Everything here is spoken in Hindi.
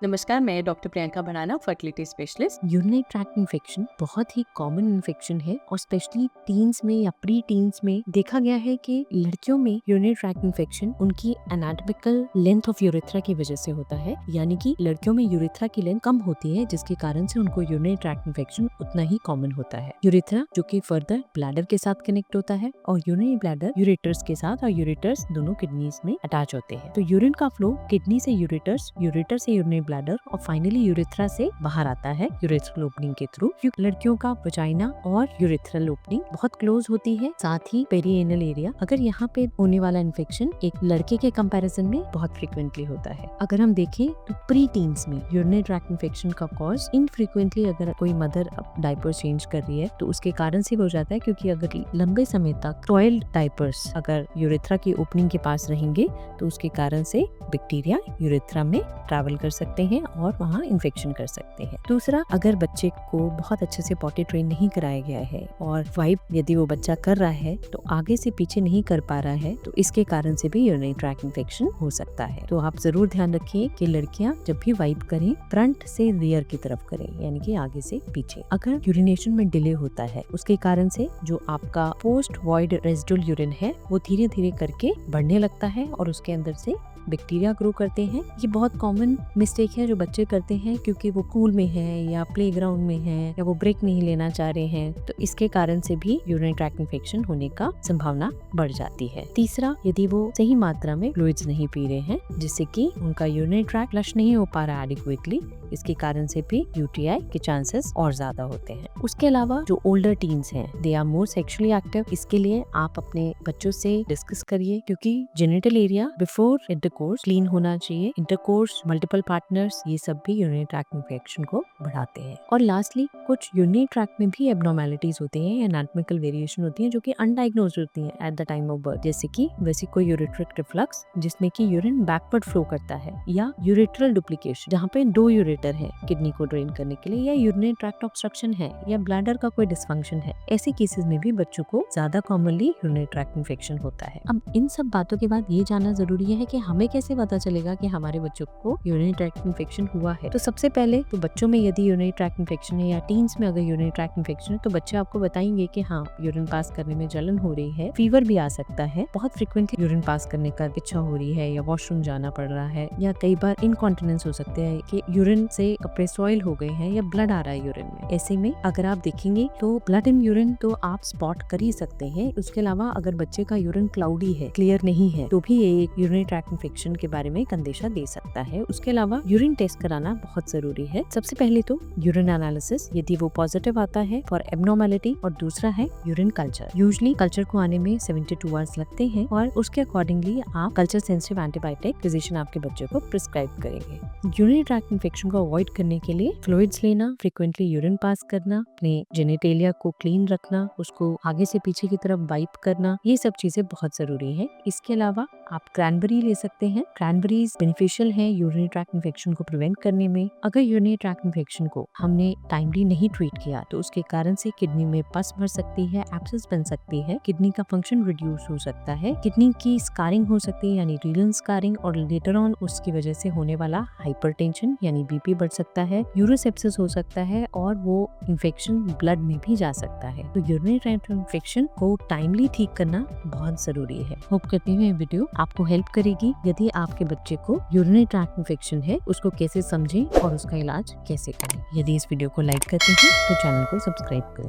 नमस्कार, मैं doctor Priyanka Bhadana, fertility specialist. Urinary tract infection बहुत ही कॉमन इन्फेक्शन है और स्पेशली टीन्स में या प्री टीन्स में देखा गया है कि लड़कियों में यूरिनरी ट्रैक्ट इन्फेक्शन उनकी एनाटॉमिकल लेंथ ऑफ यूरेथ्रा की वजह से होता है। यानी कि लड़कियों में यूरेथ्रा की लेंथ कम होती है, जिसके कारण से उनको यूरिनरी ट्रैक्ट इन्फेक्शन उतना ही कॉमन होता है। यूरेथ्रा जो कि फर्दर ब्लैडर के साथ कनेक्ट होता है और यूरिनरी ब्लैडर यूरेटर्स के साथ और यूरेटर्स दोनों किडनीज में अटैच होते हैं। तो यूरिन का फ्लो किडनी से यूरेटर्स, यूरेटर से यूरिनरी ब्लैडर और फाइनली यूरेथ्रा से बाहर आता है यूरेथ्रल ओपनिंग के थ्रू। क्योंकि लड़कियों का वजाइना और यूरेथ्रल ओपनिंग बहुत क्लोज होती है, साथ ही पेरिएनल एरिया। अगर यहाँ पे होने वाला इन्फेक्शन एक लड़के के कंपैरिजन में बहुत फ्रीक्वेंटली होता है। अगर हम देखें तो प्री टीन्स में यूरिनरी ट्रैक्ट इन्फेक्शन का कॉज इनफ्रीक्वेंटली अगर कोई मदर डायपर चेंज कर रही है तो उसके कारण से हो जाता है, क्योंकि अगर लंबे समय तक टॉयल्ड डायपर्स अगर यूरेथ्रा की ओपनिंग के पास रहेंगे तो उसके कारण से बैक्टीरिया यूरेथ्रा में ट्रैवल कर सकते हैं और वहाँ इन्फेक्शन कर सकते हैं। दूसरा, अगर बच्चे को बहुत अच्छे से पॉटी ट्रेन नहीं कराया गया है और वाइप यदि वो बच्चा कर रहा है तो आगे से पीछे नहीं कर पा रहा है तो इसके कारण से भी यूरिनरी ट्रैक्ट इन्फेक्शन हो सकता है। तो आप जरूर ध्यान रखिए कि लड़कियां जब भी वाइप करें फ्रंट से रियर की तरफ करें, यानी कि आगे से पीछे। अगर यूरिनेशन में डिले होता है उसके कारण से जो आपका पोस्ट वॉइड रेजिडुअल यूरिन है वो धीरे धीरे करके बढ़ने लगता है और उसके अंदर से बैक्टीरिया ग्रो करते हैं। ये बहुत कॉमन मिस्टेक है जो बच्चे करते हैं, क्योंकि वो पूल में है या प्लेग्राउंड में है या वो ब्रेक नहीं लेना चाह रहे हैं, तो इसके कारण से भी यूरिनरी ट्रैक्ट इन्फेक्शन होने का संभावना बढ़ जाती है। तीसरा, यदि वो सही मात्रा में फ्लूइड्स नहीं पी रहे हैं, जिससे कि उनका यूरिनरी ट्रैक्ट फ्लश नहीं हो पा रहा एडिक्वेटली, इसके कारण से भी यूटीआई के चांसेस और ज्यादा होते हैं। उसके अलावा जो ओल्डर टीन्स हैं, they are more sexually active. इसके लिए आप अपने बच्चों से डिस्कस करिए, क्योंकि genital area before intercourse clean होना चाहिए। इंटरकोर्स, मल्टीपल पार्टनर्स, ये सब भी यूरिनरी ट्रैक्ट इन्फेक्शन को बढ़ाते हैं। और लास्टली, कुछ यूरिनरी ट्रैक्ट में भी एब्नॉर्मैलिटीज होती हैं, एनाटॉमिकल वेरिएशन होती है जो कि अनडायग्नोज्ड होती है at the time of birth, जैसे कि वेसिको यूरेट्रिक रिफ्लक्स जिसमें कि यूरिन बैकवर्ड फ्लो करता है, या यूरेट्रल डुप्लीकेशन जहाँ पे दो यूरेटर है किडनी को ड्रेन करने के लिए, या यूरिनरी ट्रैक्ट ऑब्स्ट्रक्शन है, या ब्लैडर का कोई डिसफंक्शन है। ऐसे केसेस में भी बच्चों को ज्यादा कॉमनली यूरिनरी ट्रैक्ट इन्फेक्शन होता है। अब इन सब बातों के बाद ये जानना जरूरी है कि हमें कैसे पता चलेगा कि हमारे बच्चों को यूरिनरी ट्रैक्ट इन्फेक्शन हुआ है। तो सबसे पहले तो बच्चों में यदि यूरिनरी ट्रैक्ट इन्फेक्शन है या टीन्स में अगर यूरिनरी ट्रैक्ट इन्फेक्शन है तो बच्चे आपको बताएंगे कि हाँ, यूरिन पास करने में जलन हो रही है, फीवर भी आ सकता है, बहुत फ्रिक्वेंटली यूरिन पास करने का इच्छा हो रही है, या वॉशरूम जाना पड़ रहा है, या कई बार इनकॉन्टिनेंस हो सकते हैं कि यूरिन से कपड़े सॉइल हो गए हैं या ब्लड आ रहा है यूरिन में। ऐसे में अगर आप देखेंगे तो ब्लड इन यूरिन तो आप स्पॉट कर ही सकते हैं। उसके अलावा अगर बच्चे का यूरिन क्लाउडी है, क्लियर नहीं है, तो भी ये एक यूरिनरी ट्रैक्ट इन्फेक्शन के बारे में एक अंदेशा दे सकता है। उसके अलावा यूरिन टेस्ट कराना बहुत जरूरी है। सबसे पहले तो यूरिन एनालिसिस, यदि वो पॉजिटिव आता है फॉर एब्नॉर्मैलिटी, और दूसरा है यूरिन कल्चर। यूजुअली कल्चर को आने में 72 आवर्स लगते हैं और उसके अकॉर्डिंगली आप कल्चर सेंसिटिव एंटीबायोटिक फिजिशियन आपके बच्चे को प्रिस्क्राइब करेंगे। यूरिनरी ट्रैक्ट इन्फेक्शन को अवॉइड करने के लिए फ्लूइड्स लेना, फ्रीक्वेंटली यूरिन पास करना, अपने जेनिटेलिया को क्लीन रखना, उसको आगे से पीछे की तरफ वाइप करना, ये सब चीजें बहुत जरूरी है। इसके अलावा आप क्रैनबेरी ले सकते हैं। क्रैनबेरीज बेनिफिशियल है यूरिनरी ट्रैक्ट इन्फेक्शन को प्रिवेंट करने में। अगर यूरिनरी ट्रैक्ट इन्फेक्शन को हमने टाइमली नहीं ट्रीट किया तो उसके कारण से किडनी में पस भर सकती है, एब्सेस बन सकती है, किडनी का फंक्शन रिड्यूस हो सकता है, किडनी की स्कारिंग हो सकती है यानी रीनल स्कारिंग, और लेटर ऑन उसकी वजह से होने वाला हाइपरटेंशन यानी बीपी बढ़ सकता है, यूरोसेप्सिस हो सकता है और वो इन्फेक्शन ब्लड में भी जा सकता है। तो यूरिनरी ट्रैक्ट इन्फेक्शन को टाइमली ठीक करना बहुत जरूरी है। होप करती हूँ ये वीडियो आपको हेल्प करेगी। यदि आपके बच्चे को यूरिनरी ट्रैक्ट इन्फेक्शन है, उसको कैसे समझें और उसका इलाज कैसे करें। यदि इस वीडियो को लाइक करते हैं तो चैनल को सब्सक्राइब करें।